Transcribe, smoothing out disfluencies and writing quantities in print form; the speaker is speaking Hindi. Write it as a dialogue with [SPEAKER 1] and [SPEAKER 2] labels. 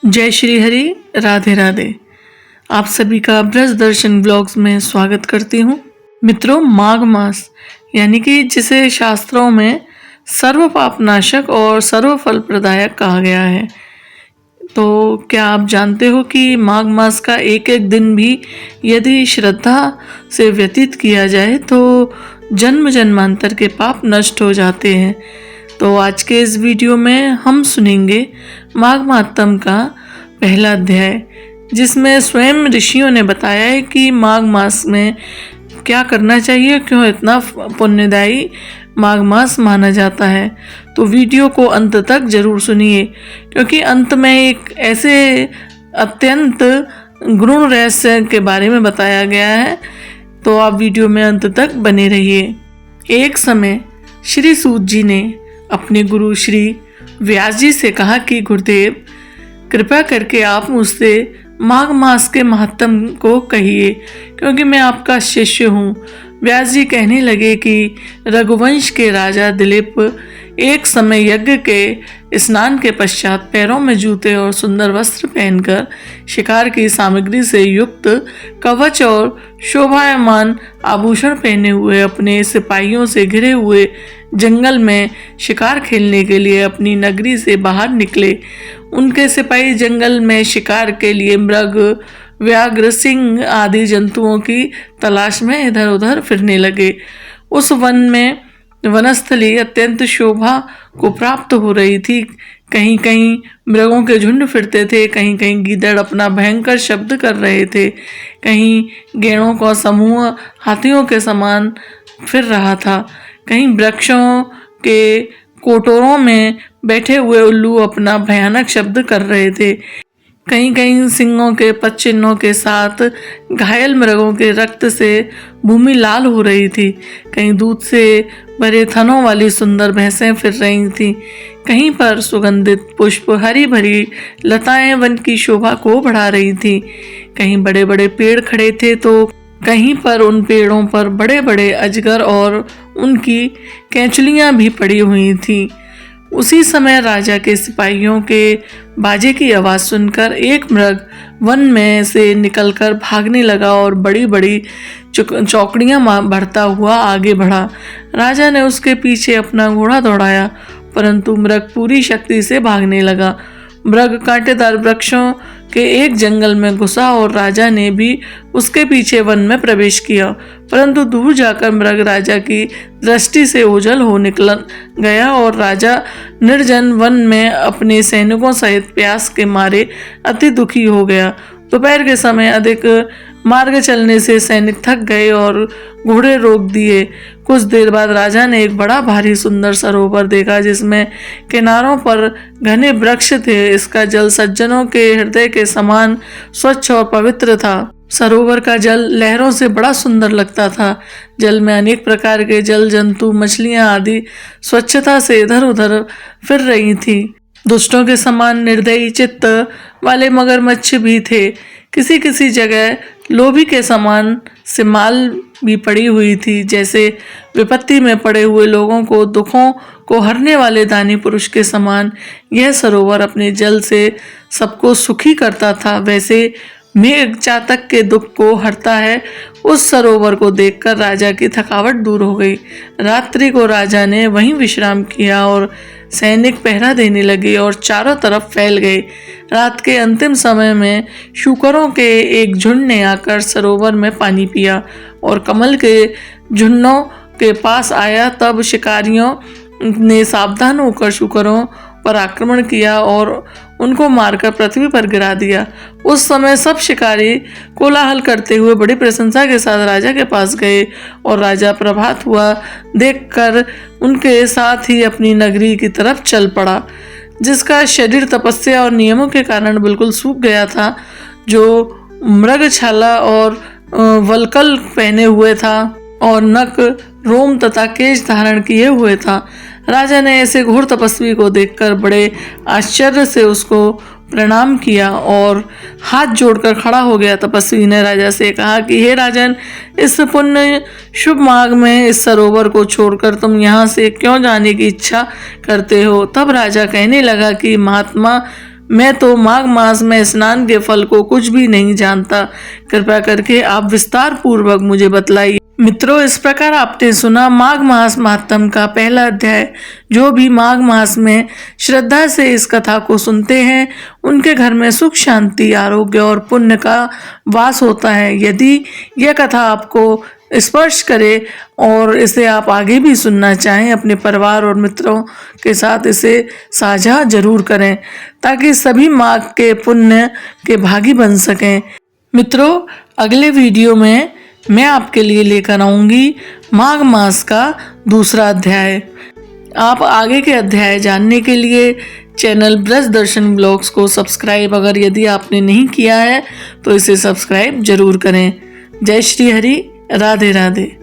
[SPEAKER 1] जय श्री हरि, राधे राधे। आप सभी का ब्रज दर्शन ब्लॉग्स में स्वागत करती हूँ। मित्रों, माघ मास यानी कि जिसे शास्त्रों में सर्व पाप नाशक और सर्व फल प्रदायक कहा गया है, तो क्या आप जानते हो कि माघ मास का एक एक दिन भी यदि श्रद्धा से व्यतीत किया जाए तो जन्म जन्मांतर के पाप नष्ट हो जाते हैं। तो आज के इस वीडियो में हम सुनेंगे माघ महात्म्य का पहला अध्याय, जिसमें स्वयं ऋषियों ने बताया है कि माघ मास में क्या करना चाहिए, क्यों इतना पुण्यदायी माघ मास माना जाता है। तो वीडियो को अंत तक जरूर सुनिए, क्योंकि अंत में एक ऐसे अत्यंत गूढ़ रहस्य के बारे में बताया गया है। तो आप वीडियो में अंत तक बने रहिए। एक समय श्री सूत जी ने अपने गुरु श्री व्यास जी से कहा कि गुरुदेव, कृपया करके आप मुझसे माघ मास के महात्म्य को कहिए, क्योंकि मैं आपका शिष्य हूँ। व्यास जी कहने लगे कि रघुवंश के राजा दिलीप एक समय यज्ञ के स्नान के पश्चात पैरों में जूते और सुंदर वस्त्र पहनकर शिकार की सामग्री से युक्त कवच और शोभायमान आभूषण पहने हुए अपने सिपाहियों से घिरे हुए जंगल में शिकार खेलने के लिए अपनी नगरी से बाहर निकले। उनके सिपाही जंगल में शिकार के लिए मृग, व्याघ्र, सिंह आदि जंतुओं की तलाश में इधर उधर फिरने लगे। उस वन में वनस्थली अत्यंत शोभा को प्राप्त हो रही थी। कहीं कहीं मृगों के झुंड फिरते थे, कहीं कहीं गीदड़ अपना भयंकर शब्द कर रहे थे, कहीं गैंडों का समूह हाथियों के समान फिर रहा था, कहीं वृक्षों के कोटरों में बैठे हुए उल्लू अपना भयानक शब्द कर रहे थे, कहीं कहीं सिंहों के पदचिन्हों के साथ घायल मृगों के रक्त से भूमि लाल हो रही थी, कहीं दूध से भरे थनों वाली सुंदर भैंसें फिर रही थीं, कहीं पर सुगंधित पुष्प हरी भरी लताएं वन की शोभा को बढ़ा रही थीं, कहीं बड़े बड़े पेड़ खड़े थे तो कहीं पर उन पेड़ों पर बड़े बड़े अजगर और उनकी कैंचलियां भी पड़ी हुई थीं। उसी समय राजा के सिपाहियों के बाजे की आवाज़ सुनकर एक मृग वन में से निकलकर भागने लगा और बड़ी बड़ी चौकड़ियां भरता हुआ आगे बढ़ा। राजा ने उसके पीछे अपना घोड़ा दौड़ाया, परंतु मृग पूरी शक्ति से भागने लगा। मृग कांटेदार वृक्षों के एक जंगल में घुसा और राजा ने भी उसके पीछे वन में प्रवेश किया, परंतु दूर जाकर मृग राजा की दृष्टि से ओझल हो निकल गया और राजा निर्जन वन में अपने सैनिकों सहित प्यास के मारे अति दुखी हो गया। दोपहर के समय अधिक मार्ग चलने से सैनिक थक गए और घोड़े रोक दिए। कुछ देर बाद राजा ने एक बड़ा भारी सुंदर सरोवर देखा, जिसमें किनारों पर घने वृक्ष थे। इसका जल सज्जनों के हृदय के समान स्वच्छ और पवित्र था। सरोवर का जल लहरों से बड़ा सुंदर लगता था। जल में अनेक प्रकार के जल जंतु, मछलियां आदि स्वच्छता से इधर उधर फिर रही थी। दुष्टों के समान निर्दयी चित्त वाले मगरमच्छ भी थे। किसी किसी जगह लोभी के समान सिमाल भी पड़ी हुई थी, जैसे विपत्ति में पड़े हुए लोगों को दुखों को हरने वाले दानी पुरुष के समान यह सरोवर अपने जल से सबको सुखी करता था, वैसे मेघ चातक के दुख को हरता है। उस सरोवर को देखकर राजा की थकावट दूर हो गई। रात्रि को राजा ने वहीं विश्राम किया और सैनिक पहरा देने लगे और चारों तरफ फैल गए। रात के अंतिम समय में शूकरों के एक झुंड ने आकर सरोवर में पानी पिया और कमल के झुंडों के पास आया। तब शिकारियों ने सावधान होकर शूकरों पर आक्रमण किया और उनको मारकर पृथ्वी पर गिरा दिया। उस समय सब शिकारी कोलाहल करते हुए बड़ी प्रशंसा के साथ राजा के पास गए और राजा प्रभात हुआ देखकर उनके साथ ही अपनी नगरी की तरफ चल पड़ा, जिसका शरीर तपस्या और नियमों के कारण बिल्कुल सूख गया था, जो मृगछाला और वल्कल पहने हुए था और नक, रोम तथा केश धारण किए हुए था। राजा ने ऐसे घोर तपस्वी को देखकर बड़े आश्चर्य से उसको प्रणाम किया और हाथ जोड़कर खड़ा हो गया। तपस्वी ने राजा से कहा कि हे राजन, इस पुण्य शुभ माघ में इस सरोवर को छोड़कर तुम यहाँ से क्यों जाने की इच्छा करते हो? तब राजा कहने लगा कि महात्मा, मैं तो माघ मास में स्नान के फल को कुछ भी नहीं जानता, कृपया करके आप विस्तार पूर्वक मुझे बतलाइए। मित्रों, इस प्रकार आपने सुना माघ मास महात्म का पहला अध्याय। जो भी माघ मास में श्रद्धा से इस कथा को सुनते हैं उनके घर में सुख, शांति, आरोग्य और पुण्य का वास होता है। यदि यह कथा आपको स्पर्श करे और इसे आप आगे भी सुनना चाहें, अपने परिवार और मित्रों के साथ इसे साझा जरूर करें ताकि सभी माघ के पुण्य के भागी बन सकें। मित्रों, अगले वीडियो में मैं आपके लिए लेकर आऊंगी माघ मास का दूसरा अध्याय। आप आगे के अध्याय जानने के लिए चैनल ब्रज दर्शन ब्लॉग्स को सब्सक्राइब, अगर यदि आपने नहीं किया है तो इसे सब्सक्राइब जरूर करें। जय श्री हरि, राधे राधे।